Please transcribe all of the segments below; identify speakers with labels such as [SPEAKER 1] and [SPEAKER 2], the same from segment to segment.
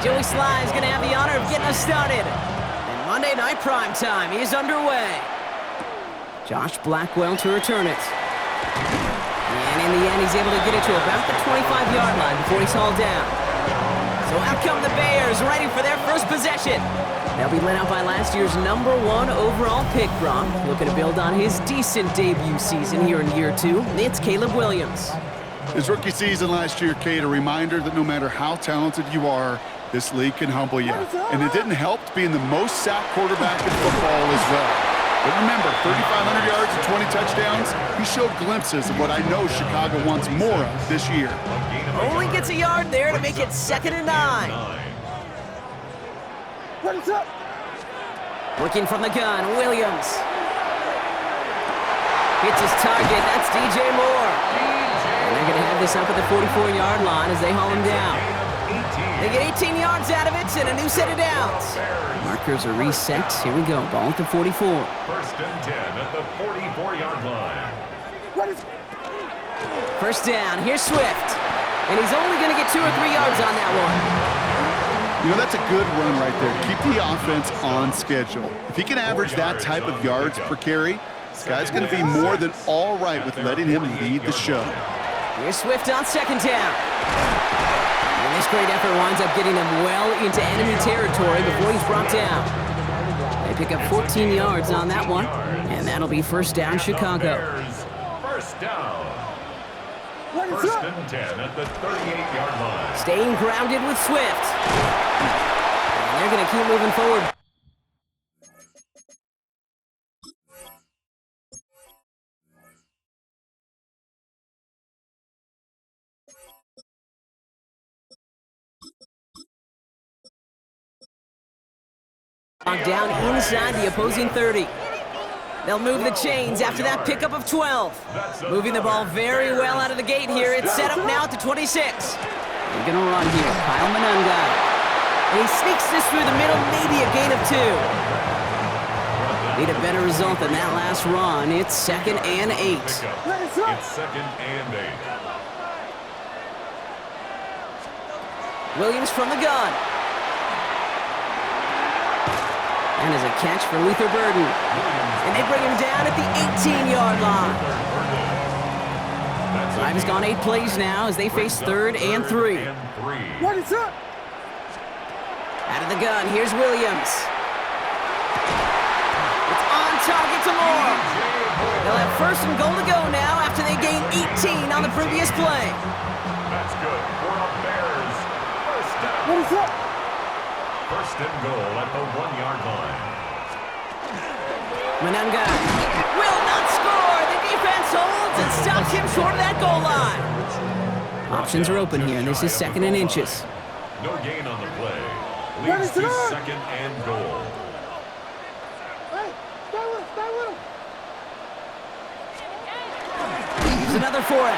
[SPEAKER 1] Joey Sly is going to have the honor of getting us started. And Monday Night Prime Time is underway. Josh Blackwell to return it. And in the end, he's able to get it to about the 25-yard line before he's hauled down. So out come the Bears, ready for their first possession. They'll be led out by last year's #1 overall pick, Brock. Looking to build on his decent debut season here in year 2. It's Caleb Williams.
[SPEAKER 2] His rookie season last year, Kate, a reminder that no matter how talented you are, this league can humble you. And it didn't help being the most sacked quarterback in football as well. But remember, 3,500 yards and 20 touchdowns, he showed glimpses of what I know Chicago wants more of this year.
[SPEAKER 1] Only gets a yard there to make it 2nd and 9. Working from the gun, Williams. Hits his target, that's DJ Moore. And they're going to have this up at the 44-yard line as they haul him down. They get 18 yards out of it and a new set of downs. Markers are reset. Here we go, ball at the 44.
[SPEAKER 3] 1st and 10 at the 44-yard line.
[SPEAKER 1] First down, here's Swift. And he's only going to get 2 or 3 yards on that one.
[SPEAKER 2] You know, that's a good run right there. Keep the offense on schedule. If he can average that type of yards per carry, this guy's going to be more than all right with letting him lead the show.
[SPEAKER 1] Here's Swift on 2nd down. And this great effort winds up getting him well into enemy territory before he's brought down. They pick up 14 yards on that one, and that'll be 1st down Chicago.
[SPEAKER 3] First down. 1st and 10 at the 38-yard line.
[SPEAKER 1] Staying grounded with Swift. And they're going to keep moving forward. Down inside the opposing 30. They'll move the chains after that pickup of 12. Moving the ball very well out of the gate here. It's set up now at the 26. They're going to run here. Kyle Manunga. And he sneaks this through the middle, maybe a gain of 2. Need a better result than that last run. It's 2nd and 8.
[SPEAKER 3] It's 2nd and 8.
[SPEAKER 1] Williams from the gun. And as a catch for Luther Burden. And they bring him down at the 18-yard line. Drive has gone 8 plays now as they face 3rd and 3.
[SPEAKER 4] What is up?
[SPEAKER 1] Out of the gun, here's Williams. It's on target to Moore. They'll have 1st and goal to go now after they gain 18 on the previous play.
[SPEAKER 3] That's good for the Bears. 1st down.
[SPEAKER 4] What is up?
[SPEAKER 3] 1st and goal at the 1-yard line.
[SPEAKER 1] Manunga will not score. The defense holds and stops him short of that goal line. Options are open here, and this is 2nd and inches.
[SPEAKER 3] No gain on the play. Leads to 2nd and goal.
[SPEAKER 4] Hey, stay with him.
[SPEAKER 1] Here's another for him.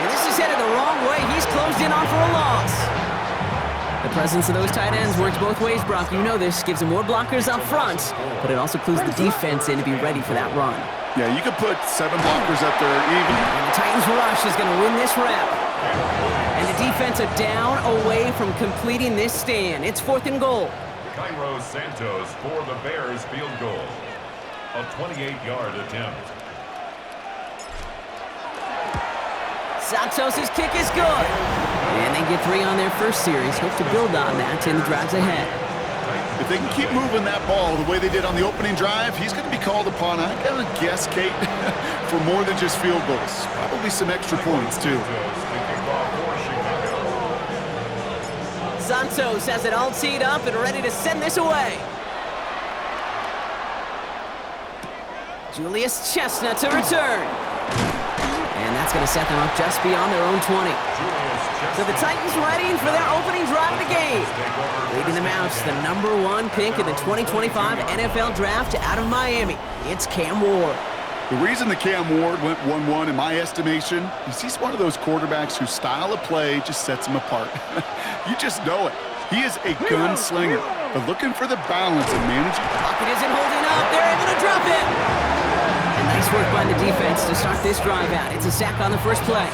[SPEAKER 1] And this is headed the wrong way. He's closed in on for a loss. The presence of those tight ends works both ways, Brock. You know this. Gives them more blockers up front, but it also clues the defense in to be ready for that run.
[SPEAKER 2] Yeah, you could put 7 blockers up there even.
[SPEAKER 1] And the Titans rush is going to win this rep. And the defense are down away from completing this stand. It's 4th and goal.
[SPEAKER 3] Cairo Santos for the Bears field goal. A 28-yard attempt.
[SPEAKER 1] Santos' kick is good. And they get 3 on their first series. Hope to build on that in the drives ahead.
[SPEAKER 2] If they can keep moving that ball the way they did on the opening drive, he's going to be called upon, I gotta guess, Kate, for more than just field goals. Probably some extra points, too.
[SPEAKER 1] Santos has it all teed up and ready to send this away. Julius Chestnut to return. And that's going to set them up just beyond their own 20. So the Titans ready for their opening drive of the game. Leading them out to the #1 pick in the 2025 NFL Draft out of Miami. It's Cam Ward.
[SPEAKER 2] The reason the Cam Ward went 1-1 in my estimation is he's one of those quarterbacks whose style of play just sets him apart. You just know it. He is a gunslinger, but looking for the balance and managing.
[SPEAKER 1] Pocket isn't holding up. They're able to drop it. And nice work by the defense to start this drive out. It's a sack on the first play.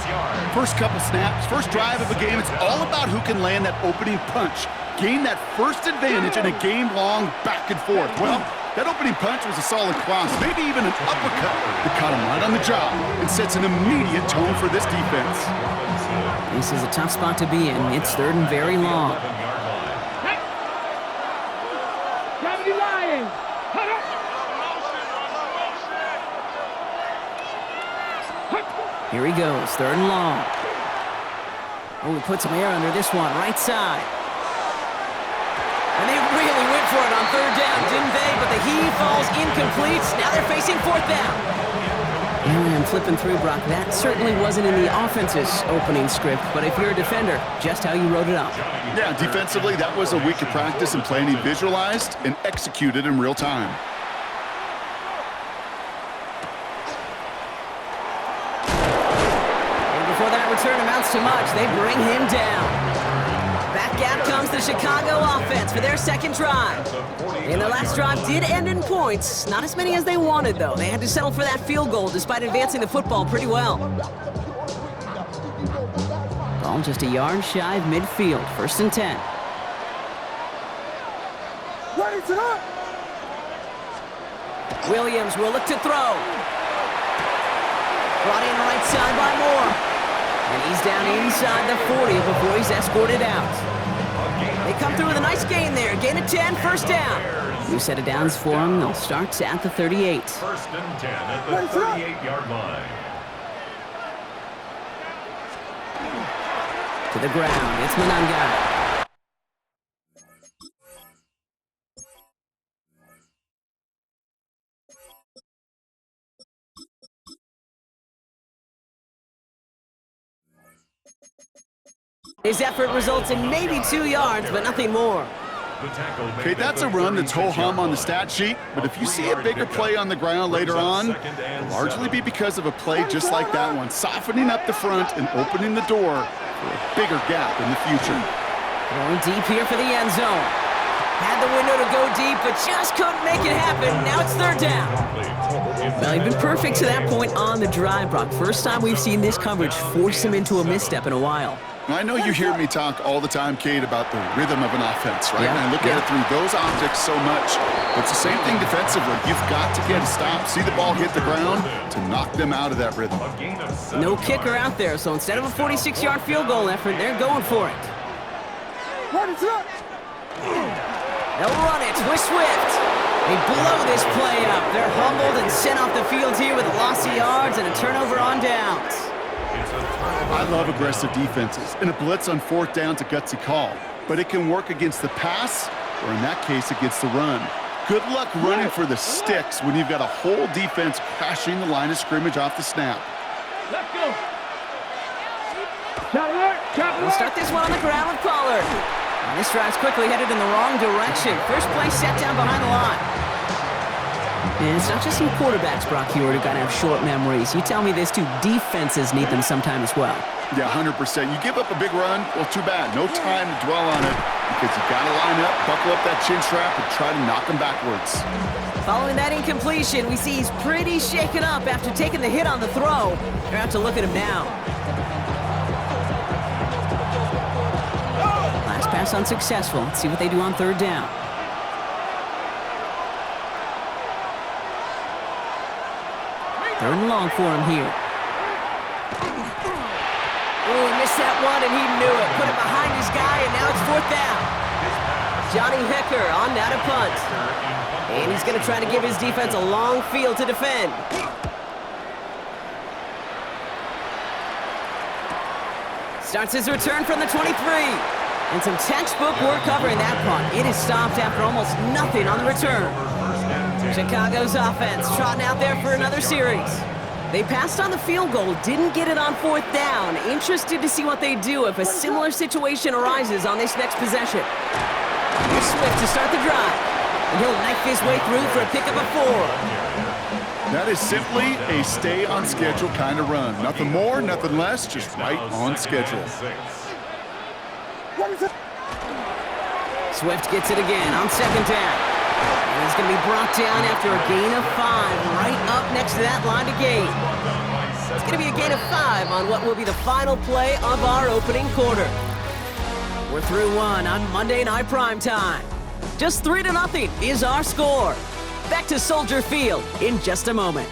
[SPEAKER 3] yards.
[SPEAKER 2] First couple snaps, first drive of a game, it's all about who can land that opening punch, gain that first advantage in a game-long back and forth. Well, that opening punch was a solid cross, maybe even an uppercut that caught him right on the job and sets an immediate tone for this defense.
[SPEAKER 1] This is a tough spot to be in. It's third and very long.
[SPEAKER 3] 11-yard line.
[SPEAKER 4] Gravity lying.
[SPEAKER 1] Here he goes, third and long. Oh, he put some air under this one, right side. And they really went for it on third down, didn't they? But the heave falls incomplete. Now they're facing fourth down. And I'm flipping through, Brock. That certainly wasn't in the offense's opening script, but if you're a defender, just how you wrote it up.
[SPEAKER 2] Yeah, defensively, that was a week of practice and planning visualized and executed in real time.
[SPEAKER 1] Before that return amounts to much, they bring him down. Back gap comes the Chicago offense for their second drive. And their last drive did end in points. Not as many as they wanted, though. They had to settle for that field goal despite advancing the football pretty well. Ball just a yard shy of midfield. First and 10.
[SPEAKER 4] Ready to up.
[SPEAKER 1] Williams will look to throw. Brought in right side by Moore. And he's down inside the 40 before he's escorted out. They come through with a nice gain there. Gain of 10, first down. New set of downs for them. They'll start at the 38.
[SPEAKER 3] First and 10 at the 38-yard line.
[SPEAKER 1] To the ground. It's Mananga. His effort results in maybe 2 yards, but nothing more.
[SPEAKER 2] Okay, that's a run that's ho-hum on the stat sheet, but if you see a bigger play on the ground later on, it'll largely be because of a play just like that one, softening up the front and opening the door for a bigger gap in the future.
[SPEAKER 1] Going deep here for the end zone. Had the window to go deep, but just couldn't make it happen. Now it's third down. Well, he's been perfect to that point on the drive, Brock. First time we've seen this coverage force him into a misstep in a while.
[SPEAKER 2] I know you hear me talk all the time, Kate, about the rhythm of an offense, right?
[SPEAKER 1] Yeah,
[SPEAKER 2] And I look at it through those optics so much. But it's the same thing defensively. You've got to get a stop, see the ball hit the ground to knock them out of that rhythm.
[SPEAKER 1] No kicker out there, so instead of a 46-yard field goal effort, they're going for it.
[SPEAKER 4] Ready to up.
[SPEAKER 1] They'll run it with Swift. They blow this play up. They're humbled and sent off the field here with a loss of yards and a turnover on downs.
[SPEAKER 2] I love aggressive defenses, and a blitz on fourth down's a gutsy call. But it can work against the pass, or in that case, against the run. Good luck running for the sticks when you've got a whole defense crashing the line of scrimmage off the snap.
[SPEAKER 4] Let's go. Shot alert. Shot
[SPEAKER 1] We'll start this one on the ground with Pollard. And this drive's quickly headed in the wrong direction. First play set down behind the line. And it's not just some quarterbacks, Brock, here who gotta have short memories. You tell me this too, defenses need them sometime as well.
[SPEAKER 2] Yeah, 100%. You give up a big run, well, too bad. No time to dwell on it because you got to line up, buckle up that chin strap, and try to knock them backwards.
[SPEAKER 1] Following that incompletion, we see he's pretty shaken up after taking the hit on the throw. They're out to look at him now. Last pass unsuccessful. Let's see what they do on third down. Third and long for him here. Oh, he missed that one, and he knew it. Put it behind his guy, and now it's fourth down. Johnny Hecker on now to punt. And he's going to try to give his defense a long field to defend. Starts his return from the 23. And some textbook work covering that punt. It is stopped after almost nothing on the return. Chicago's offense trotting out there for another series. They passed on the field goal, didn't get it on fourth down. Interested to see what they do if a similar situation arises on this next possession. Here's Swift to start the drive. And he'll knife his way through for a pickup of 4.
[SPEAKER 2] That is simply a stay on schedule kind of run. Nothing more, nothing less, just right on schedule.
[SPEAKER 1] Swift gets it again on second down. And he's going to be brought down after a gain of 5, right up next to that line to gain. It's going to be a gain of 5 on what will be the final play of our opening quarter. We're through 1 on Monday Night Primetime. Just 3-0 is our score. Back to Soldier Field in just a moment.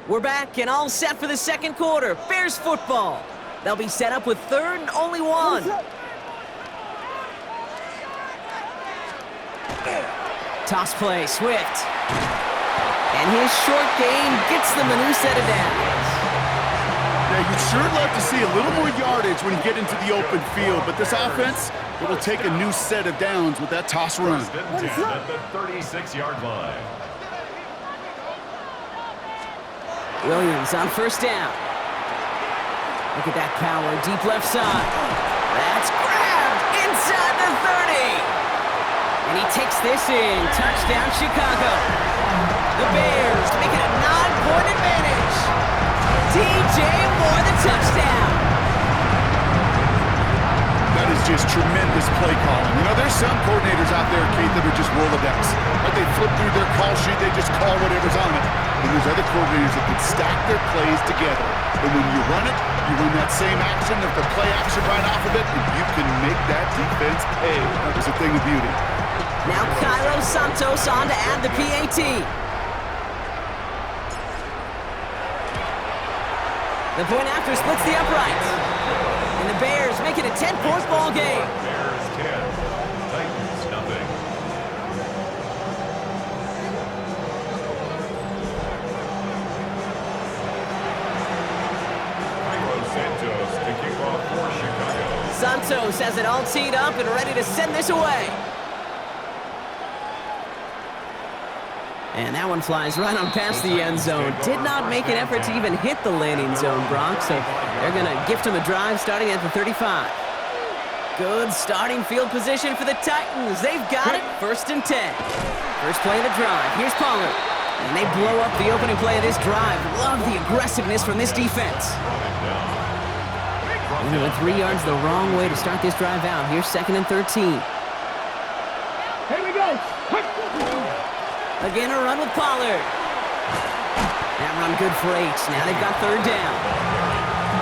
[SPEAKER 1] We're back and all set for the second quarter. Bears football. They'll be set up with third and only 1. Toss play, Swift. And his short gain gets them a new set of downs.
[SPEAKER 2] Yeah, you'd sure love to see a little more yardage when you get into the open field, but this offense, it'll take a new set of downs with that toss run.
[SPEAKER 3] First and 10 at the 36-yard line.
[SPEAKER 1] Williams on first down. Look at that power, deep left side. That's grabbed inside the 30. And he takes this in. Touchdown, Chicago. The Bears make it a 9-point advantage. DJ Moore, the touchdown.
[SPEAKER 2] That is just tremendous play calling. You know, there's some coordinators out there, Kate, that are just Rolodex. Like they flip through their call sheet, they just call whatever's on it. And there's other coordinators that can stack their plays together. And when you run it, you run that same action of the play action right off of it, and you can make that defense pay. That was a thing of beauty.
[SPEAKER 1] Now Cairo Santos on to add the PAT. The point after splits the uprights. And the Bears make it a 10-point ball game.
[SPEAKER 3] Bears 10, Titans nothing. Cairo Santos to kick off for Chicago.
[SPEAKER 1] Santos has it all teed up and ready to send this away. And that one flies right on past the end zone. Did not make an effort to even hit the landing zone, Brock, so they're going to gift him a drive starting at the 35. Good starting field position for the Titans. They've got it, 1st and 10. First play of the drive. Here's Pollard. And they blow up the opening play of this drive. Love the aggressiveness from this defense. And they went 3 yards the wrong way to start this drive out. Here's 2nd and 13.
[SPEAKER 4] Here we go.
[SPEAKER 1] Again, a run with Pollard. That run good for 8. Now they've got 3rd down.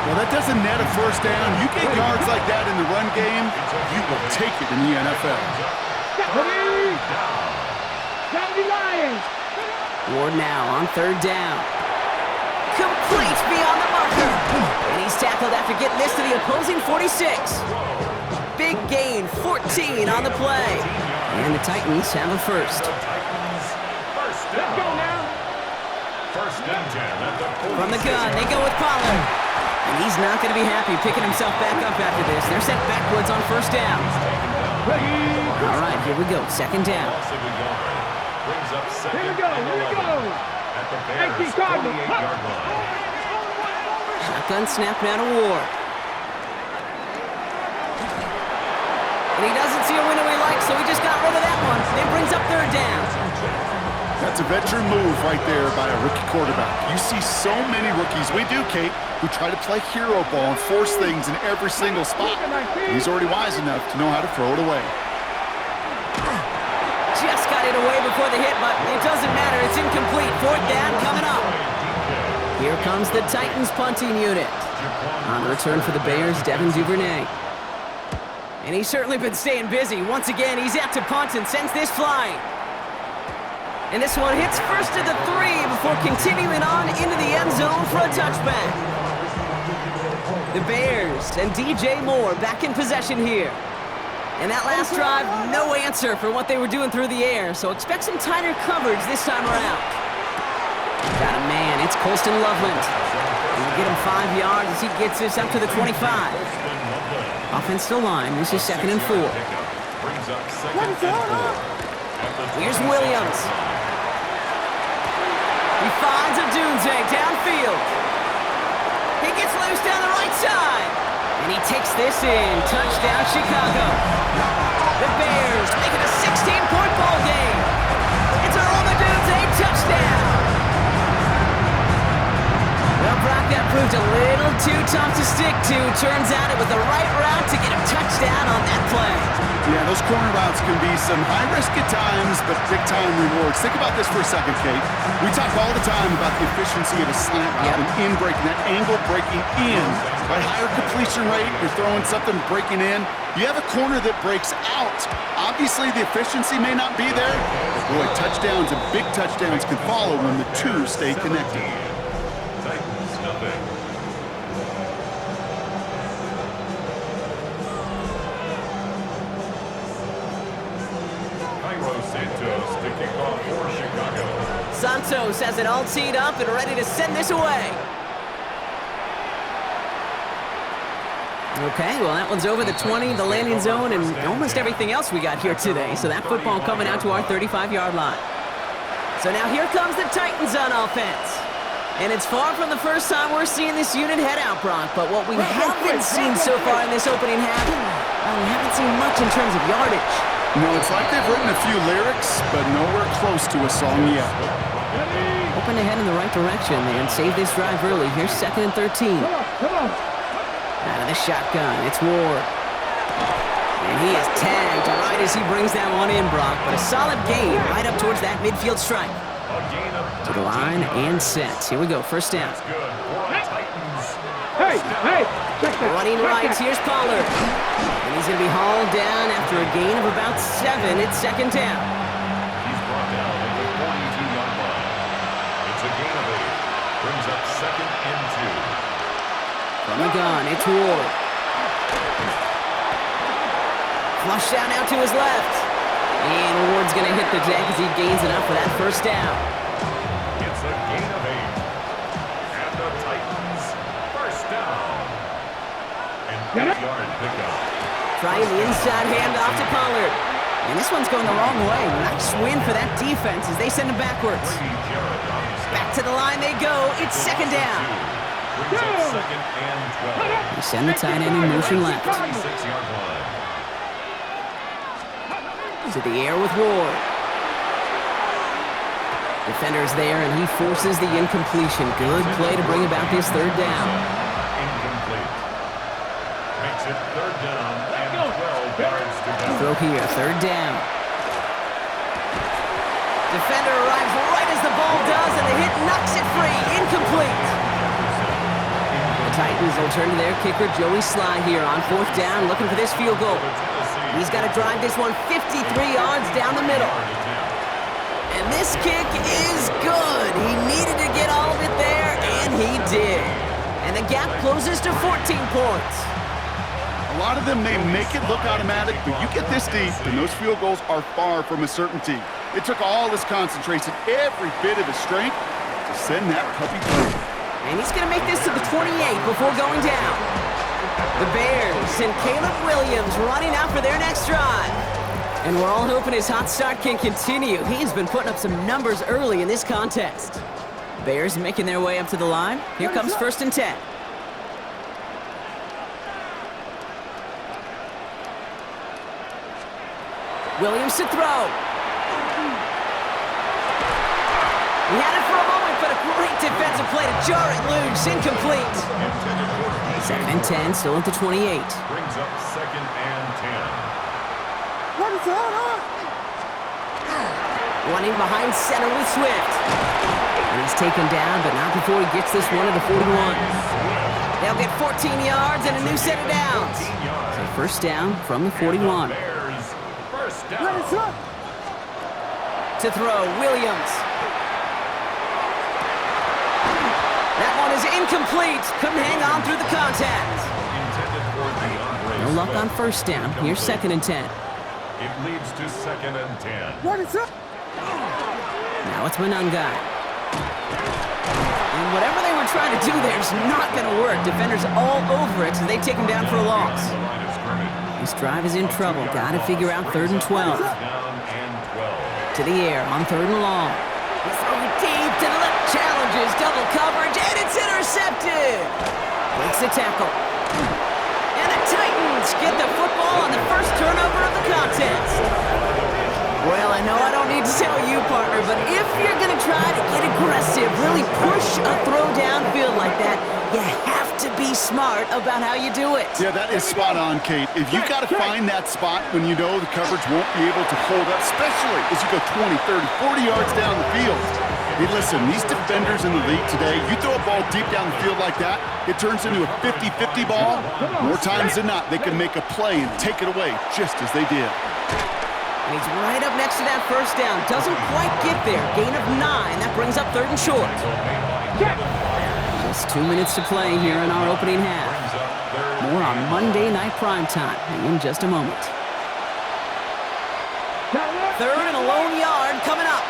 [SPEAKER 2] Well, that doesn't net a first down. You get yards like that in the run game, you will take it in the NFL.
[SPEAKER 4] Down the Lions.
[SPEAKER 1] Ward now on 3rd down. Complete beyond the marker. And he's tackled after getting this to the opposing 46. Big gain, 14 on the play. And the Titans have a first.
[SPEAKER 4] Let's go now.
[SPEAKER 3] First and 10 at the 46.
[SPEAKER 1] From the gun, they go with Pollard. And he's not going to be happy picking himself back up after this. They're sent backwards on 1st down. All right, here we go. 2nd down.
[SPEAKER 3] Brings up second
[SPEAKER 4] Here we go.
[SPEAKER 3] and
[SPEAKER 4] Here we
[SPEAKER 3] 11
[SPEAKER 4] go.
[SPEAKER 3] at the
[SPEAKER 4] Empty
[SPEAKER 3] Bears'
[SPEAKER 4] Cardinal.
[SPEAKER 3] 48-yard line.
[SPEAKER 1] Shotgun snap now to Ward. And he doesn't see a window he likes, so he just got rid of that one. It brings up 3rd down.
[SPEAKER 2] That's a veteran move right there by a rookie quarterback. You see so many rookies, we do, Kate, who try to play hero ball and force things in every single spot. He's already wise enough to know how to throw it away.
[SPEAKER 1] Just got it away before the hit, but it doesn't matter. It's incomplete. 4th down coming up. Here comes the Titans punting unit. On the return for the Bears, Devin Duvernay. And he's certainly been staying busy. Once again, he's out to punt and sends this flying. And this one hits first to the 3 before continuing on into the end zone for a touchback. The Bears and DJ Moore back in possession here. And that last drive, no answer for what they were doing through the air, so expect some tighter coverage this time around. Got a man, it's Colston Loveland. And we'll get him 5 yards as he gets this up to the 25. Offensive line, this is 2nd and 4.
[SPEAKER 3] Brings up 2nd and 4.
[SPEAKER 1] Here's Williams. He finds a Dunze downfield. He gets loose down the right side. And he takes this in. Touchdown, Chicago. The Bears make it a 16-point ball game. It's a Roma Dunze touchdown. Well, Brock, that proved a little too tough to stick to. Turns out it was the right route to get a touchdown on that play.
[SPEAKER 2] Yeah, those corner routes can be some high risk at times, but big-time rewards. Think about this for a second, Kate. We talk all the time about the efficiency of a slant route and in breaking, that angle breaking in. By higher completion rate, you're throwing something breaking in. You have a corner that breaks out. Obviously, the efficiency may not be there, but boy, touchdowns and big touchdowns can follow when the two stay connected.
[SPEAKER 3] Titans, nothing. Santos to kick off for Chicago.
[SPEAKER 1] Santos has it all teed up and ready to send this away. Okay, well, that one's over the 20, the landing zone, and almost everything else we got here today. So that football coming out to our 35-yard line. So now here comes the Titans on offense. And it's far from the first time we're seeing this unit head out, Brock. But what we haven't seen so far in this opening half, we haven't seen much in terms of yardage.
[SPEAKER 2] No, it's like they've written a few lyrics, but nowhere close to a song yet.
[SPEAKER 1] Hoping to head in the right direction and save this drive early. Here's 2nd and 13.
[SPEAKER 4] Come on.
[SPEAKER 1] Out of the shotgun, it's Ward. And he is tagged right as he brings that one in, Brock. But a solid gain right up towards that midfield stripe. To the line and set. Here we go, first down.
[SPEAKER 4] Hey, check that.
[SPEAKER 1] Running right, here's Pollard. And he's going to be hauled down after a gain of about 7. It's 2nd down.
[SPEAKER 3] He's brought down at the 42-yard line. It's a gain of 8. Brings up 2nd and 2.
[SPEAKER 1] From the gun, it's Ward. Flush down out to his left. And Ward's going to hit the deck as he gains enough for that first down.
[SPEAKER 3] It's a gain of 8. And the Titans, first down. And 8-yard pickup.
[SPEAKER 1] Trying the inside handoff to Pollard. And this one's going the wrong way. Nice win for that defense as they send him backwards. Back to the line they go. It's 2nd down.
[SPEAKER 3] Brings up 2nd and 12.
[SPEAKER 1] They send the tight end in motion left.
[SPEAKER 3] 36-yard line.
[SPEAKER 1] To the air with Ward. Defender's there, and he forces the incompletion. Good play to bring about this 3rd down.
[SPEAKER 3] Incomplete. Makes it 3rd down and 12 yards to go.
[SPEAKER 1] Throw here, 3rd down. Defender arrives right as the ball does, and the hit knocks it free. Incomplete. The Titans will turn to their kicker, Joey Sly, here on 4th down, looking for this field goal. He's got to drive this one 53 yards down the middle. And this kick is good. He needed to get all of it there, and he did. And the gap closes to 14 points.
[SPEAKER 2] A lot of them may make it look automatic, but you get this deep, and those field goals are far from a certainty. It took all his concentration, every bit of his strength, to send that puppy through.
[SPEAKER 1] And he's going to make this to the 28 before going down. The Bears and Caleb Williams running out for their next drive. And we're all hoping his hot start can continue. He's been putting up some numbers early in this contest. Bears making their way up to the line. Here comes 1st and 10. Williams to throw. He had it for a moment, but a great defensive play to jar it loose. Incomplete. 2nd and 10, still at the 28.
[SPEAKER 3] Brings up 2nd and 10.
[SPEAKER 4] What is going on?
[SPEAKER 1] Running behind center with Swift. And he's taken down, but not before he gets this one to the 41. They'll get 14 yards and a new set of downs. So first down from the 41.
[SPEAKER 3] Bears, first down.
[SPEAKER 4] What is up?
[SPEAKER 1] To throw, Williams. That one is incomplete. Couldn't hang on through the contact.
[SPEAKER 3] Intended for DeAndre
[SPEAKER 1] No luck on
[SPEAKER 3] Swift.
[SPEAKER 1] first down. Here's 2nd and 10.
[SPEAKER 3] It leads to 2nd and 10.
[SPEAKER 4] What is up?
[SPEAKER 1] Now it's Manungai. And whatever they were trying to do there is not going to work. Defenders all over it, so they take him down for a loss.
[SPEAKER 3] The line of scrimmage.
[SPEAKER 1] This drive is in trouble. Got to figure out 3rd and 12.
[SPEAKER 3] Down and 12.
[SPEAKER 1] To the air on 3rd and long. He's throwing deep to the left. Challenges, double coverage, and it's intercepted. Breaks the tackle. And the Titans get the football on the first turnover of the contest. Well, I know I don't need to tell you, partner, but if you're going to try to get aggressive, really push a throw downfield like that, you have to be smart about how you do it.
[SPEAKER 2] Yeah, that is spot on, Kate. If you got to find that spot when you know the coverage won't be able to hold up, especially as you go 20, 30, 40 yards down the field. Hey, listen, these defenders in the league today, you throw a ball deep down the field like that, it turns into a 50-50 ball. More times than not, they can make a play and take it away just as they did.
[SPEAKER 1] And he's right up next to that first down. Doesn't quite get there. Gain of 9. That brings up 3rd and short. Just 2 minutes to play here in our opening half. More on Monday Night Primetime in just a moment. 3rd and a lone yard coming up.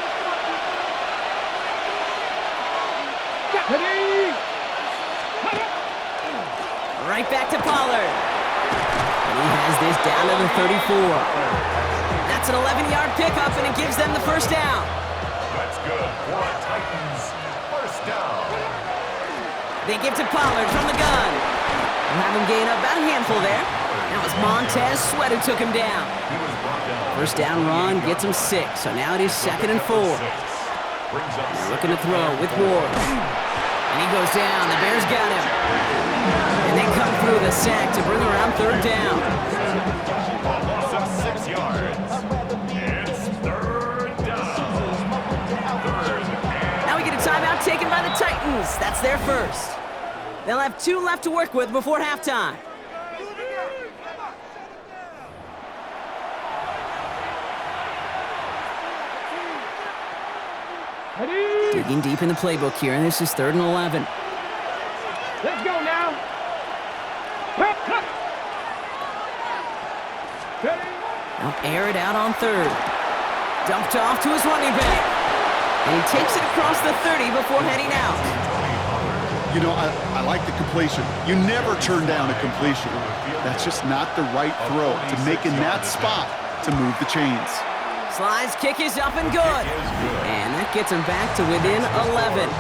[SPEAKER 1] Right back to Pollard. And he has this down to the 34. That's an 11-yard pickup, and it gives them the first down.
[SPEAKER 3] That's good for the Titans. First down.
[SPEAKER 1] They give to Pollard from the gun. We'll have him gain about a handful there. That was Montez Sweat who took him down. First down run gets him 6, so now it is 2nd and 4. They're looking to throw with Ward. And he goes down. The Bears got him. And they come through the sack to bring around 3rd down.
[SPEAKER 3] A loss of 6 yards. It's 3rd down. 3rd and...
[SPEAKER 1] Now we get a timeout taken by the Titans. That's their first. They'll have 2 left to work with before halftime. Digging deep in the playbook here, and this is 3rd and 11.
[SPEAKER 4] Let's go now.
[SPEAKER 1] They'll air it out on 3rd. Dumped off to his running back. And he takes it across the 30 before heading out.
[SPEAKER 2] You know, I like the completion. You never turn down a completion. That's just not the right throw to make in that spot to move the chains.
[SPEAKER 1] Slide's kick is up and good. And that gets him back to within 11.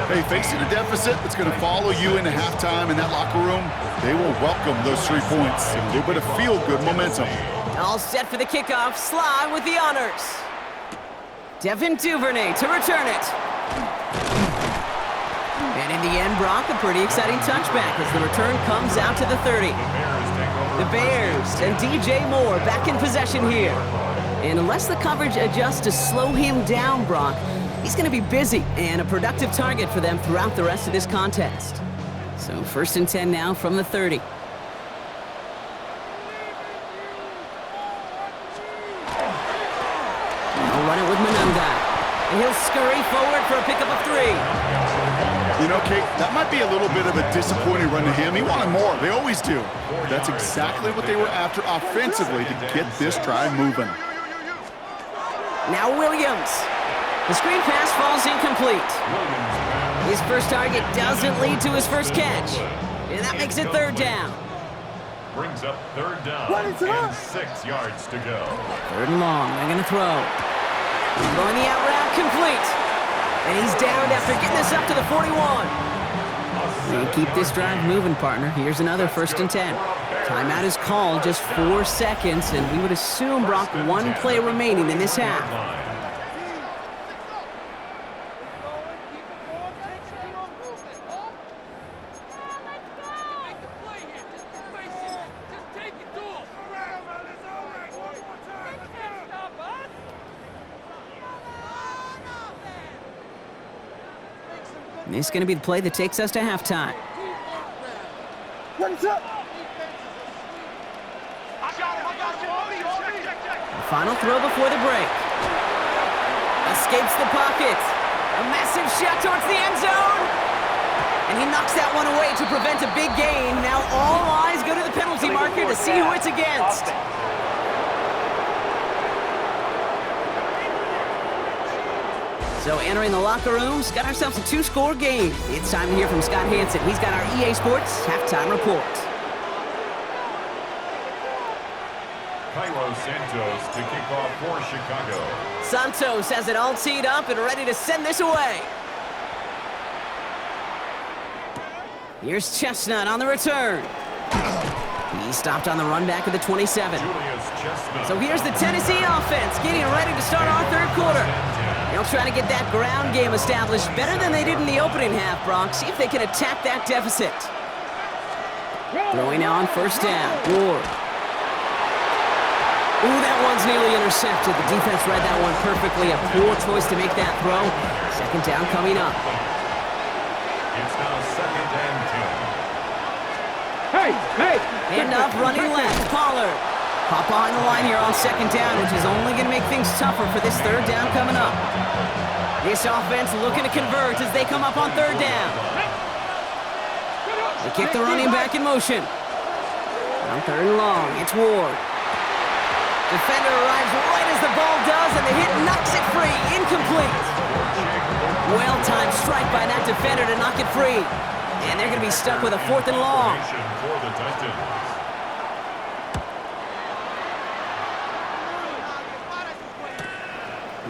[SPEAKER 2] Hey, facing a deficit that's going to follow you into halftime in that locker room, they will welcome those 3 points. A little bit of feel-good momentum.
[SPEAKER 1] All set for the kickoff. Sly with the honors. Devin Duvernay to return it. And in the end, Brock, a pretty exciting touchback as the return comes out to the 30. The Bears and DJ Moore back in possession here. And unless the coverage adjusts to slow him down, Brock, he's going to be busy and a productive target for them throughout the rest of this contest. So 1st and 10 now from the 30. They'll run it with Manunga. And he'll scurry forward for a pickup of 3.
[SPEAKER 2] You know, Kate, that might be a little bit of a disappointing run to him. He wanted more. They always do. But that's exactly what they were after offensively to get this drive moving.
[SPEAKER 1] Now Williams. The screen pass falls incomplete. His first target doesn't lead to his first catch. And that makes it 3rd down.
[SPEAKER 3] Brings up 3rd down and 6 yards to go.
[SPEAKER 1] 3rd and long. They're going to throw. Going the out route, complete. And he's downed after getting this up to the 41. And keep this drive moving, partner. Here's another 1st and 10. Timeout is called, just 4 seconds, and we would assume, Brock, 1 play remaining in this half. And this is going to be the play that takes us to halftime.
[SPEAKER 4] What's up?
[SPEAKER 1] The final throw before the break. Escapes the pocket. A massive shot towards the end zone. And he knocks that one away to prevent a big gain. Now all eyes go to the penalty marker to see who it's against. So entering the locker room, got ourselves a 2-score game. It's time to hear from Scott Hansen. He's got our EA Sports halftime report.
[SPEAKER 3] Cairo Santos to kick off for Chicago.
[SPEAKER 1] Santos has it all teed up and ready to send this away. Here's Chestnut on the return. He stopped on the run back of the 27.
[SPEAKER 3] Julius Chestnut.
[SPEAKER 1] So here's the Tennessee offense getting ready to start our third quarter. They'll try to get that ground game established better than they did in the opening half, Brock. See if they can attack that deficit. Throwing now on first down. Ward. Ooh, that one's nearly intercepted. The defense read that one perfectly. A poor choice to make that throw. Second down coming up.
[SPEAKER 3] It's now second and 10.
[SPEAKER 4] Hey!
[SPEAKER 1] Handoff running left. Pollard. Pop behind the line here on second down, which is only going to make things tougher for this third down coming up. This offense looking to convert as they come up on third down. They kick the running back in motion. On third and long, it's Ward. Defender arrives right as the ball does, and the hit knocks it free. Incomplete. Well-timed strike by that defender to knock it free. And they're going to be stuck with a fourth and long.
[SPEAKER 3] For the Titans.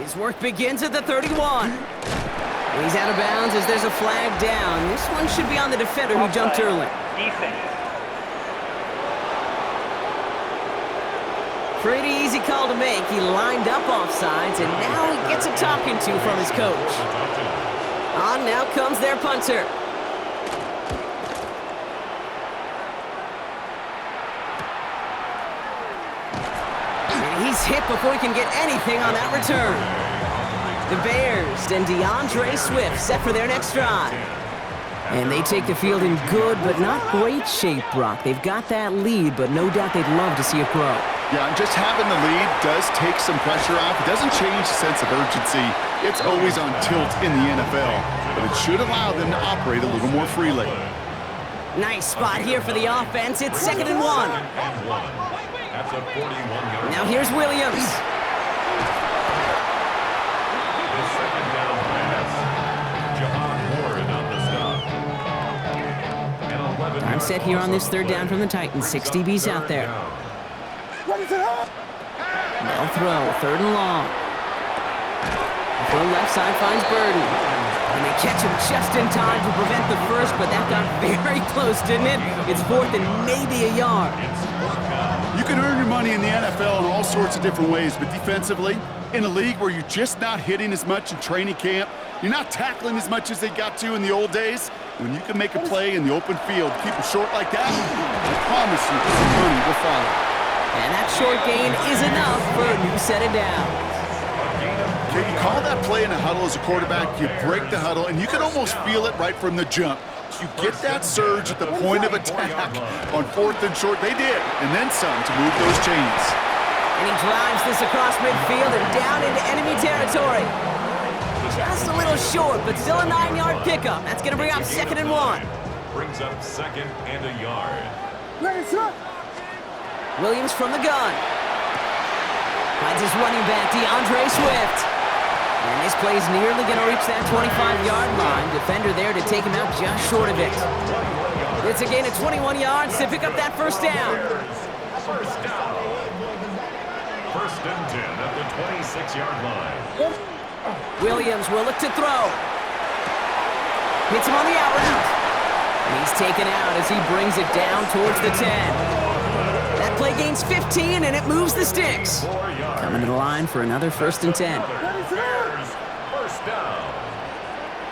[SPEAKER 1] His work begins at the 31. He's out of bounds as there's a flag down. This one should be on the defender who jumped early. Pretty easy call to make. He lined up offsides, and now he gets a talking to from his coach. On now comes their punter. And he's hit before he can get anything on that return. The Bears and DeAndre Swift set for their next drive. And they take the field in good but not great shape, Brock. They've got that lead, but no doubt they'd love to see it grow.
[SPEAKER 2] Yeah, and just having the lead does take some pressure off. It doesn't change the sense of urgency. It's always on tilt in the NFL, but it should allow them to operate a little more freely.
[SPEAKER 1] Nice spot here for the offense. It's second and 1.
[SPEAKER 3] At the 41-yard
[SPEAKER 1] Now here's Williams.
[SPEAKER 3] The second down pass. Jahan Ward on the stop. And 11
[SPEAKER 1] Time set here on this third down from the Titans. 6 DBs out there. They'll throw. Third and long. The left side finds Burden. And they catch him just in time to prevent the first, but that got very close, didn't it? It's fourth and maybe a yard.
[SPEAKER 2] You can earn your money in the NFL in all sorts of different ways, but defensively, in a league where you're just not hitting as much in training camp, you're not tackling as much as they got to in the old days, when you can make a play in the open field, keep them short like that, I promise you some money will follow.
[SPEAKER 1] And that short gain is enough for a new set of downs.
[SPEAKER 2] Okay, you call that play in a huddle as a quarterback, you break the huddle, and you can almost feel it right from the jump. You get that surge at the point of attack on fourth and short. They did, and then some to move those chains.
[SPEAKER 1] And he drives this across midfield and down into enemy territory. Just a little short, but still a 9-yard pickup. That's going to bring up second and 1.
[SPEAKER 3] brings up second and a yard.
[SPEAKER 1] Williams from the gun. Finds his running back, DeAndre Swift. And this play's nearly going to reach that 25-yard line. Defender there to take him out just short of it. It's a gain of 21 yards to pick up that first down.
[SPEAKER 3] First down. First and 10 at the 26-yard line.
[SPEAKER 1] Williams will look to throw. Hits him on the out route. And he's taken out as he brings it down towards the 10. That play gains 15, and it moves the sticks. Coming to the line for another first and 10.
[SPEAKER 3] First down.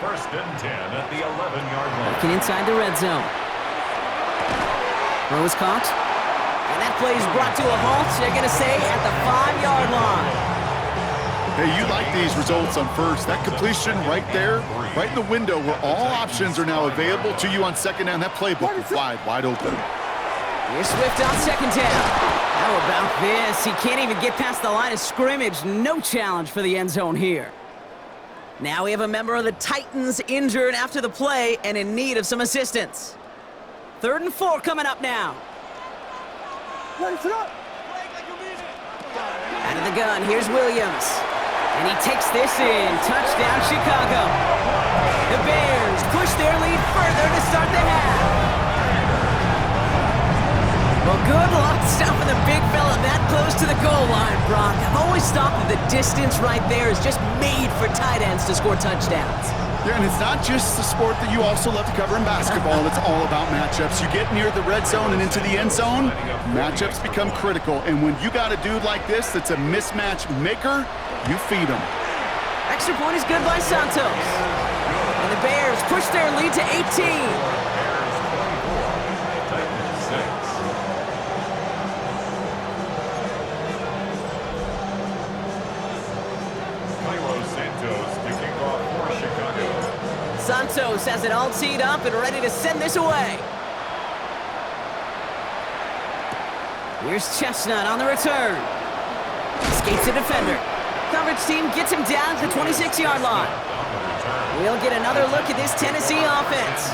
[SPEAKER 3] First and 10 at the 11-yard line.
[SPEAKER 1] Looking inside the red zone. Throw is caught. And that play is brought to a halt, they're going to say, at the 5-yard line.
[SPEAKER 2] Hey, you like these results on first. That completion right there, right in the window where all options are now available to you on second down. That playbook is wide open.
[SPEAKER 1] Here's Swift on second down. How about this? He can't even get past the line of scrimmage. No challenge for the end zone here. Now we have a member of the Titans injured after the play and in need of some assistance. 3rd and 4 coming up now. Out of the gun, here's Williams. And he takes this in. Touchdown, Chicago. The Bears push their lead further to start the half. Well, good luck stopping the big fella that close to the goal line, Brock. I've always thought that the distance right there is just made for tight ends to score touchdowns.
[SPEAKER 2] Yeah, and it's not just the sport that you also love to cover in basketball. It's all about matchups. You get near the red zone and into the end zone, matchups become critical. And when you got a dude like this that's a mismatch maker, you feed him.
[SPEAKER 1] Extra point is good by Santos. And the Bears push their lead to 18. Santos has it all teed up and ready to send this away. Here's Chestnut on the return. Escapes the defender. Coverage team gets him down to the 26-yard line. We'll get another look at this Tennessee offense.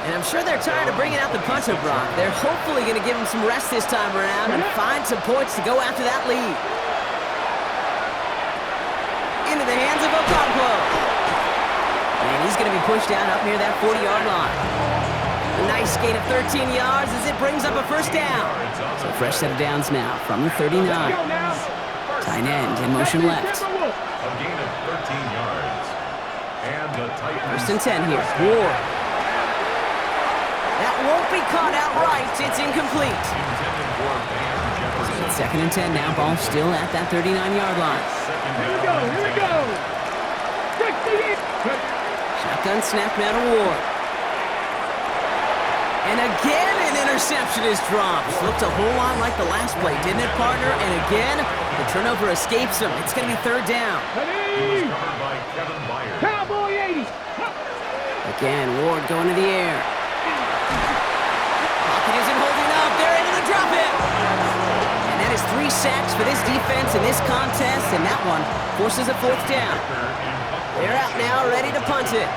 [SPEAKER 1] And I'm sure they're tired of bringing out the punter, Brock. They're hopefully going to give him some rest this time around and find some points to go after that lead. Into the hands of Okonkwo. And he's going to be pushed down up near that 40-yard line. A nice gain of 13 yards as it brings up a first down. So a fresh set of downs now from the 39. Tight end in motion left.
[SPEAKER 3] A gain of 13 yards. And the tight end.
[SPEAKER 1] First and 10 here. Ward. That won't be caught outright. It's incomplete. So it's second and 10 now. Ball still at that 39-yard line.
[SPEAKER 4] Here we go. 68.
[SPEAKER 1] Shotgun snap now to Ward. And again, an interception is dropped. Looked a whole lot like the last play, didn't it, partner? And again, the turnover escapes him. It's going to be third down.
[SPEAKER 4] Cowboy 80.
[SPEAKER 1] Again, Ward going to the air. Pocket isn't holding up. They're into the drop it. And that is 3 sacks for this defense in this contest, and that one forces a fourth down. They're out now, ready to punt it.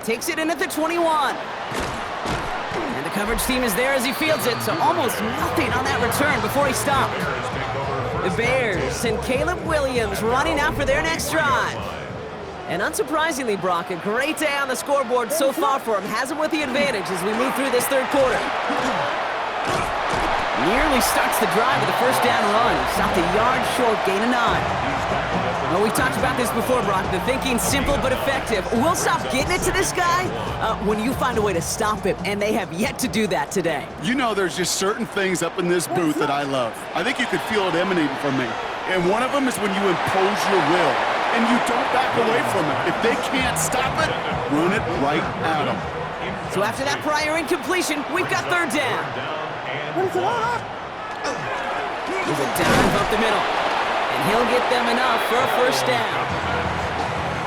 [SPEAKER 1] Takes it in at the 21. And the coverage team is there as he fields it, so almost nothing on that return before he stopped. The Bears and Caleb Williams running out for their next drive. And unsurprisingly, Brock, a great day on the scoreboard so far for him. Has him with the advantage as we move through this third quarter. Nearly starts the drive with a first down run. Stopped a yard short, gain of 9. Well, we talked about this before, Brock. The thinking's simple but effective. We'll stop getting it to this guy when you find a way to stop him, and they have yet to do that today.
[SPEAKER 2] You know, there's just certain things up in this booth that I love. I think you could feel it emanating from me. And one of them is when you impose your will, and you don't back away from it. If they can't stop it, run it right at them.
[SPEAKER 1] So after that prior incompletion, we've got third down. There's a dive up the middle, and he'll get them enough for a first down.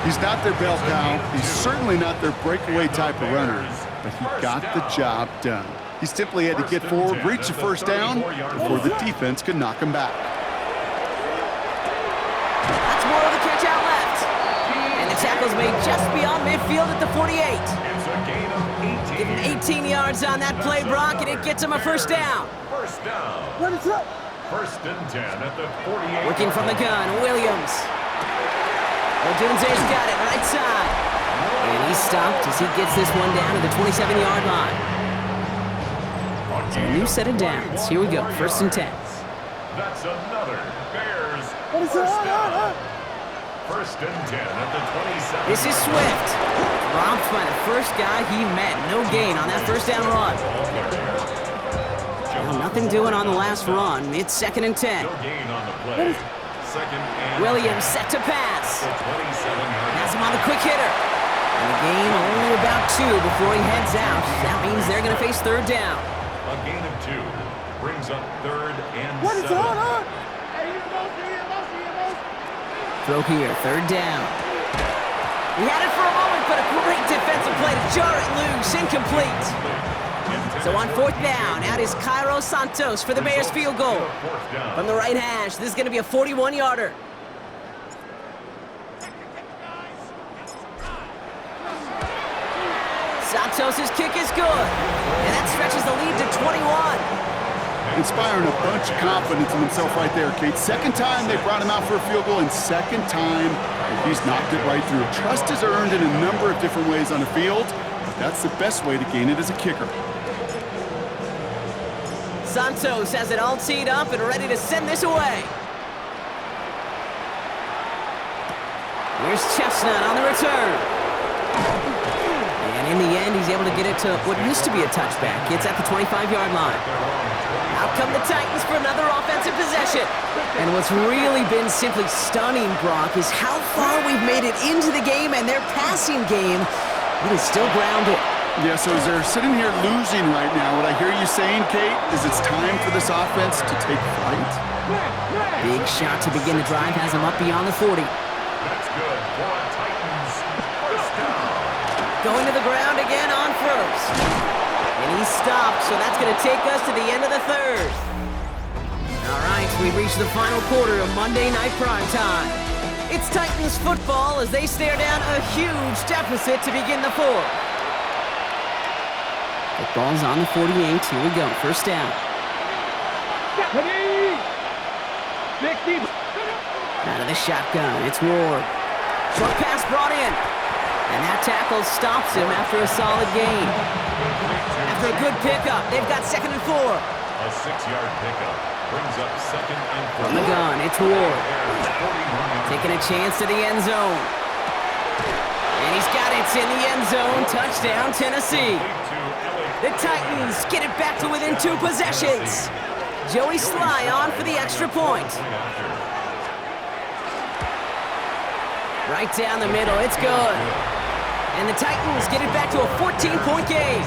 [SPEAKER 2] He's not their bell cow. He's certainly not their breakaway type of runner, but he got the job done. He simply had to get forward, reach the first down before the defense could knock him back.
[SPEAKER 1] That's more of the catch out left. And the tackle's made just beyond midfield at the 48. Getting 18 yards on that play, Brock, and it gets him a first down.
[SPEAKER 3] First down. First and 10 at the 48.
[SPEAKER 1] Working from the gun, Williams. Odunze's got it, right side. And he's stopped as he gets this one down to the 27-yard line. So a new set of downs. Here we go, first and 10.
[SPEAKER 3] That's another Bears first down. First and 10 at the 27.
[SPEAKER 1] This is Swift. Dropped by the first guy he met. No gain on that first down run. Well, nothing doing on the last run. It's second and 10.
[SPEAKER 3] No gain on the play. Second and
[SPEAKER 1] Williams set to pass.
[SPEAKER 3] the 27-yard.
[SPEAKER 1] Has him on the quick hitter. And the gain only about 2 before he heads out. That means they're going to face third down.
[SPEAKER 3] A gain of 2 brings up third and 7.
[SPEAKER 1] Throw here, third down. He had it for a moment, but a great defensive play to jar it loose, incomplete. So on fourth down, out is Cairo Santos for the Bears field goal. From the right hash, this is going to be a 41-yarder. Santos' kick is good, and that stretches the lead to 21.
[SPEAKER 2] Inspiring a bunch of confidence in himself right there, Kate. Second time they brought him out for a field goal, and second time he's knocked it right through. Trust is earned in a number of different ways on the field, but that's the best way to gain it as a kicker.
[SPEAKER 1] Santos has it all teed up and ready to send this away. Here's Chestnut on the return. And in the end, he's able to get it to what used to be a touchback. It's at the 25-yard line. Out come the Titans for another offensive possession. And what's really been simply stunning, Brock, is how far we've made it into the game, and their passing game, it is still grounded.
[SPEAKER 2] Yeah, so as they're sitting here losing right now, what I hear you saying, Kate, is it's time for this offense to take flight.
[SPEAKER 1] Big shot to begin the drive has him up beyond the 40.
[SPEAKER 3] That's good for a Titans first down.
[SPEAKER 1] Going to the ground again on first. And he stopped, so that's going to take us to the end of the third. All right, we've reached the final quarter of Monday Night Primetime. It's Titans football as they stare down a huge deficit to begin the fourth. Football's on the 48. Here we go. First down. Out of the shotgun, it's Ward. Short pass brought in. And that tackle stops him after a solid gain. After a good pickup, they've got 2nd and 4.
[SPEAKER 3] A 6-yard pickup brings up 2nd and 4.
[SPEAKER 1] From the gun, it's Ward. Taking a chance to the end zone. And he's got it in the end zone. Touchdown, Tennessee. The Titans get it back to within 2 possessions. Joey Sly on for the extra point. Right down the middle, it's good. And the Titans get it back to a 14-point game.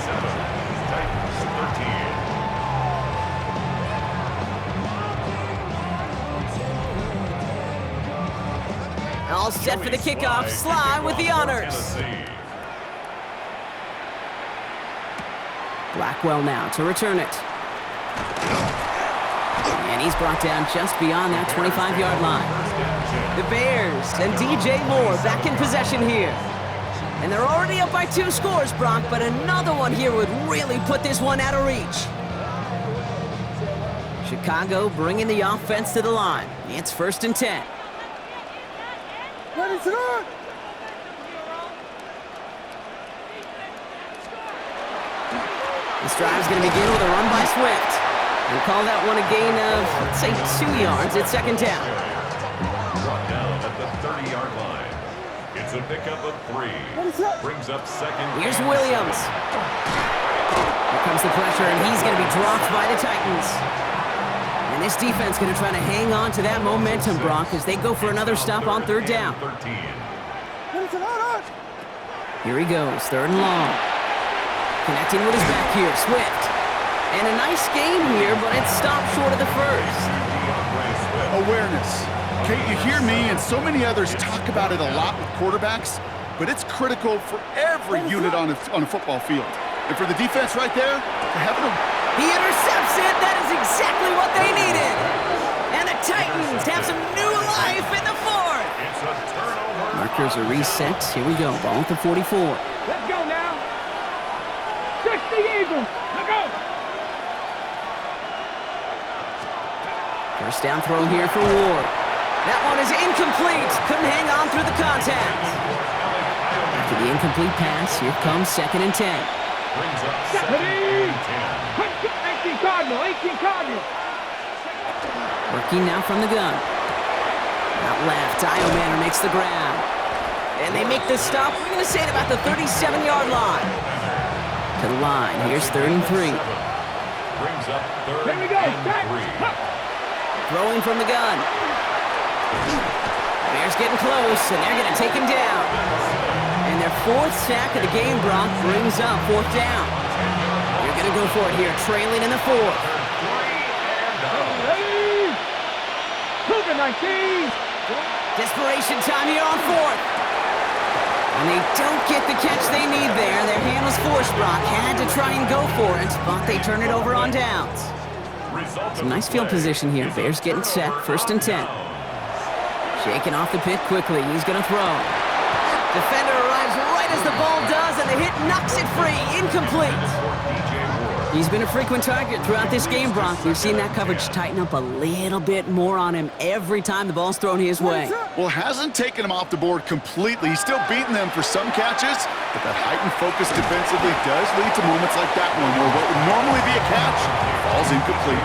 [SPEAKER 3] Titans 13.
[SPEAKER 1] All set for the kickoff. Sly with the honors. Blackwell now to return it. And he's brought down just beyond that 25-yard line. The Bears and DJ Moore back in possession here. And they're already up by 2 scores, Brock, but another one here would really put this one out of reach. Chicago bringing the offense to the line. It's 1st and 10. This drive's going to begin with a run by Swift. And call that one a gain of, let's say, 2 yards at 2nd down.
[SPEAKER 3] Brought down at the 30-yard line. It's a pickup of 3. Brings up 2nd.
[SPEAKER 1] Here's Williams. Here comes the pressure, and he's going to be dropped by the Titans. And this defense going to try to hang on to that momentum, Brock, as they go for another stop on 3rd down.
[SPEAKER 3] 13.
[SPEAKER 1] Here he goes, 3rd and long. Connecting with his back here, Swift. And a nice game here, but it's stopped short of the first.
[SPEAKER 2] Awareness. Kate, you hear me and so many others talk about it a lot with quarterbacks, but it's critical for every unit on a football field. And for the defense right there, to have it.
[SPEAKER 1] He intercepts it. That is exactly what they needed. And the Titans have some new life in the 4th.
[SPEAKER 3] It's a turnover.
[SPEAKER 1] Markers are reset. Here we go. Ball at the 44.
[SPEAKER 4] Let's go now. 60 Eagles. Let's go.
[SPEAKER 1] First down throw here for Ward. That one is incomplete. Couldn't hang on through the contact. After the incomplete pass, here comes 2nd and 10.
[SPEAKER 3] Brings up 2nd and 10.
[SPEAKER 4] 18 Cardinal, 18 Cardinal.
[SPEAKER 1] Working now from the gun. Out left, Iomanner makes the ground. And they make the stop, we're going to say at about the 37-yard line. To the line, here's 3rd and 3.
[SPEAKER 3] Brings up 3rd
[SPEAKER 4] Here we go.
[SPEAKER 3] and 3.
[SPEAKER 1] Throwing from the gun. Bears getting close, and they're going to take him down. And their 4th sack of the game, Brock, brings up 4th down. They're going to go for it here, trailing in the 4th.
[SPEAKER 4] Cougar 19.
[SPEAKER 1] Desperation time here on 4th. And they don't get the catch they need there. Their hand was forced, Brock. Had to try and go for it, but they turn it over on downs. Some nice field position here. Bears getting set. 1st and 10. Shaking off the pit quickly. He's going to throw. Defender arrives right as the ball does, and the hit knocks it free. Incomplete. He's been a frequent target throughout this game, Brock. We've seen that coverage tighten up a little bit more on him every time the ball's thrown his way.
[SPEAKER 2] Well, hasn't taken him off the board completely. He's still beating them for some catches, but that heightened focus defensively does lead to moments like that one where what would normally be a catch falls incomplete.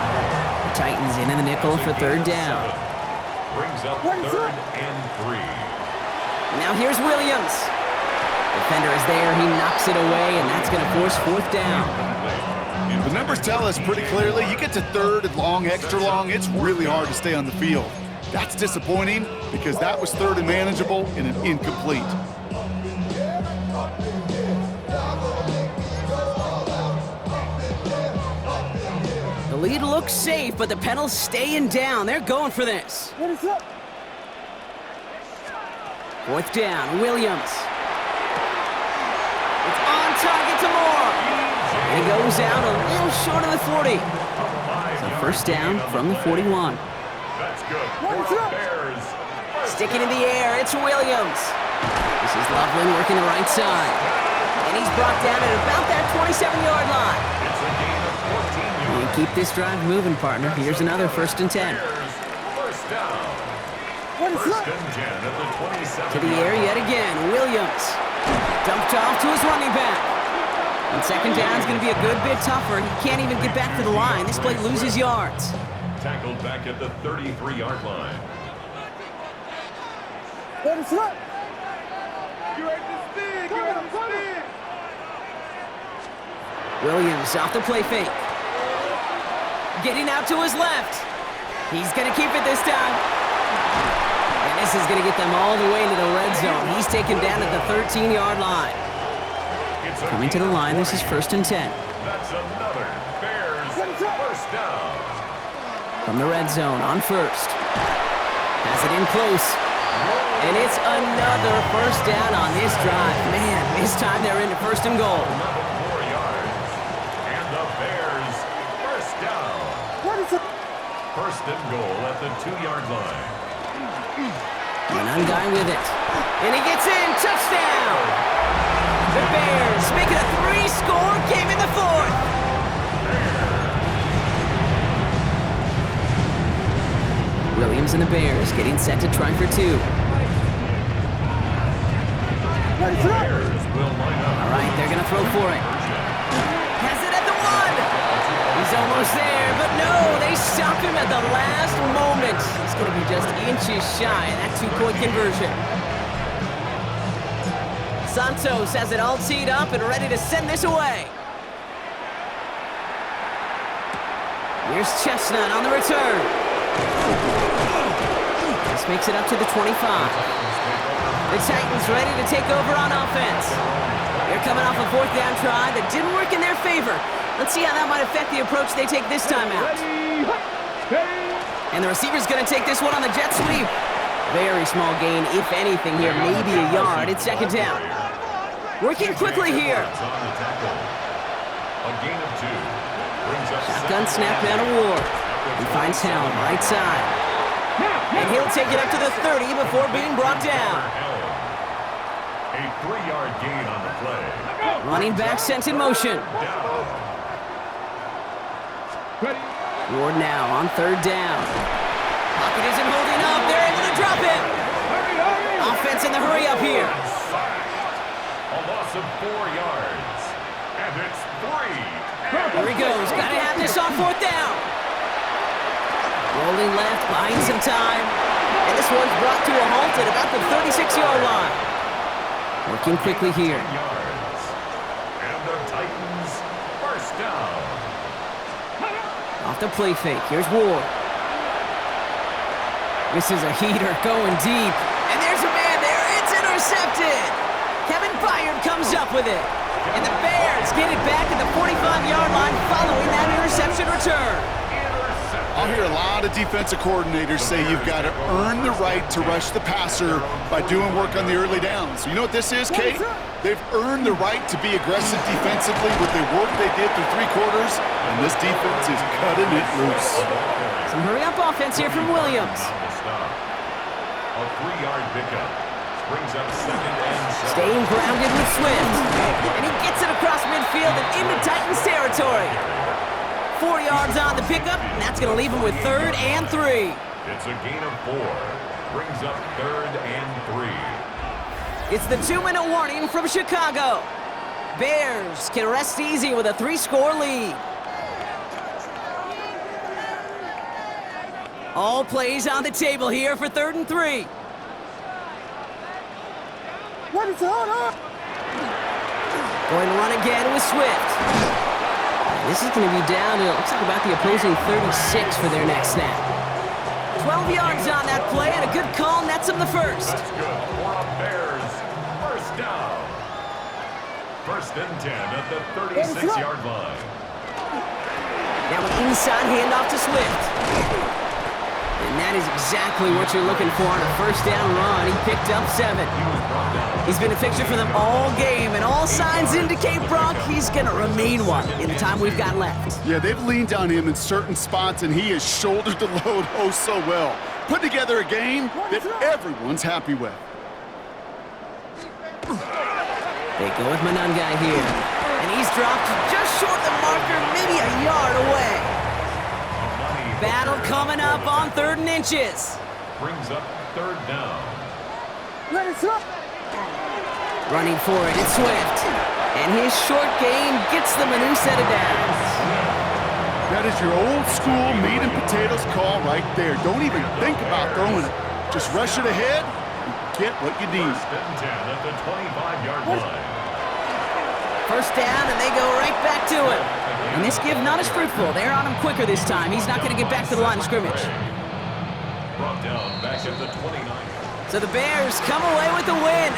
[SPEAKER 1] The Titans into the nickel for 3rd down.
[SPEAKER 3] Brings up 3rd and 3.
[SPEAKER 1] Now here's Williams. Defender is there. He knocks it away, and that's going to force fourth down.
[SPEAKER 2] The numbers tell us pretty clearly, you get to third and long, extra long, it's really hard to stay on the field. That's disappointing because that was third and manageable and an incomplete.
[SPEAKER 1] The lead looks safe, but the Penals staying down. They're going for this.
[SPEAKER 4] What is up?
[SPEAKER 1] Fourth down, Williams. It's on target to Moore. And he goes out a little short of the 40. So first down from the 41.
[SPEAKER 3] That's good for the Bears.
[SPEAKER 1] Sticking in the air, it's Williams. This is Loveland working the right side. And he's brought down at about that 27-yard line.
[SPEAKER 3] It's a gain of 14 yards.
[SPEAKER 1] And keep this drive moving, partner. Here's another first and 10.
[SPEAKER 3] Bears, first down.
[SPEAKER 4] What is
[SPEAKER 3] First
[SPEAKER 4] up?
[SPEAKER 3] and 10 at the 27.
[SPEAKER 1] To the air yet again, Williams. Dumped off to his running back. And second down is going to be a good bit tougher. He can't even get back to the line. This play loses yards.
[SPEAKER 3] Tackled back at the 33-yard line.
[SPEAKER 4] What is up? You ain't the stick. You ain't the stick.
[SPEAKER 1] Williams off the play fake. Getting out to his left. He's going to keep it this time. And this is going to get them all the way into the red zone. He's taken down at the 13-yard line.
[SPEAKER 3] It's a
[SPEAKER 1] Coming to the line, this is first and 10.
[SPEAKER 3] That's another Bears first down.
[SPEAKER 1] From the red zone on first. Has it in close. And it's another first down on this drive. Man, this time they're into first and goal.
[SPEAKER 3] Another 4 yards. And the Bears first down.
[SPEAKER 4] What is up?
[SPEAKER 3] First and goal at the 2-yard line.
[SPEAKER 1] An guy with it. And he gets in. Touchdown! The Bears make it a 3-score game in the fourth. Williams and the Bears getting set to try for two.
[SPEAKER 4] What is up?
[SPEAKER 3] Bears will line up.
[SPEAKER 1] All right, they're going to throw for it. Has it at the 1. He's almost there, but no, they stop him at the last moment. He's going to be just inches shy of that 2-point conversion. Santos has it all teed up and ready to send this away. Here's Chestnut on the return. This makes it up to the 25. The Titans ready to take over on offense. They're coming off a fourth down try that didn't work in their favor. Let's see how that might affect the approach they take this time out. And the receiver's going to take this one on the jet sweep. Very small gain, if anything here, maybe a yard. It's second down. Working quickly here.
[SPEAKER 3] A gain of 2. Brings up
[SPEAKER 1] Shotgun snap down to Ward. He finds Helm, right side. And he'll take it up to the 30 before being brought down.
[SPEAKER 3] A 3-yard gain on the play.
[SPEAKER 1] Running back sent in motion.
[SPEAKER 3] Down.
[SPEAKER 1] Ward now on third down. Pocket isn't holding up. They're able to drop him. Offense in the hurry up here.
[SPEAKER 3] A loss of 4 yards. And it's 3.
[SPEAKER 1] Here he goes. Gotta have this on fourth down. Rolling left, buying some time. And this one's brought to a halt at about the 36-yard line. Working quickly here.
[SPEAKER 3] Yards. And the Titans first down.
[SPEAKER 1] Off the play fake. Here's Ward. This is a heater going deep. And there's a man there. It's intercepted. Kevin Byard comes up with it. And the Bears get it back at the 45-yard line following that interception return.
[SPEAKER 2] I'll hear a lot of defensive coordinators say you've got to earn the right to rush the passer by doing work on the early downs. You know what this is, Kate? They've earned the right to be aggressive defensively with the work they did through 3 quarters, and this defense is cutting it loose.
[SPEAKER 1] Some hurry-up offense here from Williams.
[SPEAKER 3] A 3-yard pickup. Brings up second and 7.
[SPEAKER 1] Staying grounded with Swift. And he gets it across midfield and into Titans territory. 4 yards on the pickup, and that's going to leave him with third and 3.
[SPEAKER 3] It's a gain of 4. Brings up third and 3.
[SPEAKER 1] It's the 2-minute warning from Chicago. Bears can rest easy with a 3-score lead. All plays on the table here for third and 3. Going to run again with Swift. This is going to be down to, it looks like about the opposing 36 for their next snap. 12 yards on that play, and a good call nets him the first.
[SPEAKER 3] That's good for a Bears first down. First and 10 at the 36-yard line.
[SPEAKER 1] Now an inside handoff to Swift. And that is exactly what you're looking for on a first down run. He picked up 7. He's been a fixture for them all game, and all signs indicate, Brock, he's going to remain one in the time we've got left.
[SPEAKER 2] Yeah, they've leaned on him in certain spots, and he has shouldered the load oh so well. Put together a game that everyone's happy with.
[SPEAKER 1] They go with Manungai here. And he's dropped just short of the marker, maybe a yard away. Battle coming up on 3rd and inches.
[SPEAKER 3] Brings up 3rd down.
[SPEAKER 1] Running for it, it's Swift. And his short game gets them a new set of downs.
[SPEAKER 2] That is your old school meat and potatoes call right there. Don't even think about throwing it. Just rush it ahead and get what you need.
[SPEAKER 3] First and 10 at the 25-yard line.
[SPEAKER 1] First down, and they go right back to him. And this give not as fruitful. They're on him quicker this time. He's not going to get back to the line of scrimmage.
[SPEAKER 3] Brought down back at the 29.
[SPEAKER 1] So the Bears come away with the win.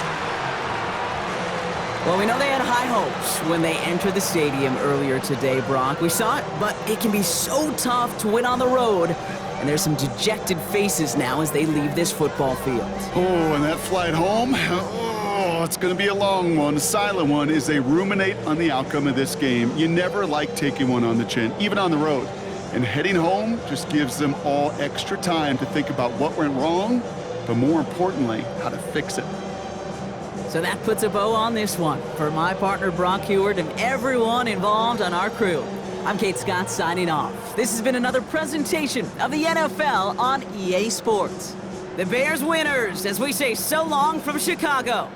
[SPEAKER 1] Well, we know they had high hopes when they entered the stadium earlier today, Brock. We saw it, but it can be so tough to win on the road. And there's some dejected faces now as they leave this football field.
[SPEAKER 2] Oh, and that flight home, oh, it's going to be a long one, a silent one, as they ruminate on the outcome of this game. You never like taking one on the chin, even on the road. And heading home just gives them all extra time to think about what went wrong, but more importantly, how to fix it.
[SPEAKER 1] So that puts a bow on this one. For my partner, Brock Heward, and everyone involved on our crew, I'm Kate Scott signing off. This has been another presentation of the NFL on EA Sports. The Bears winners as we say so long from Chicago.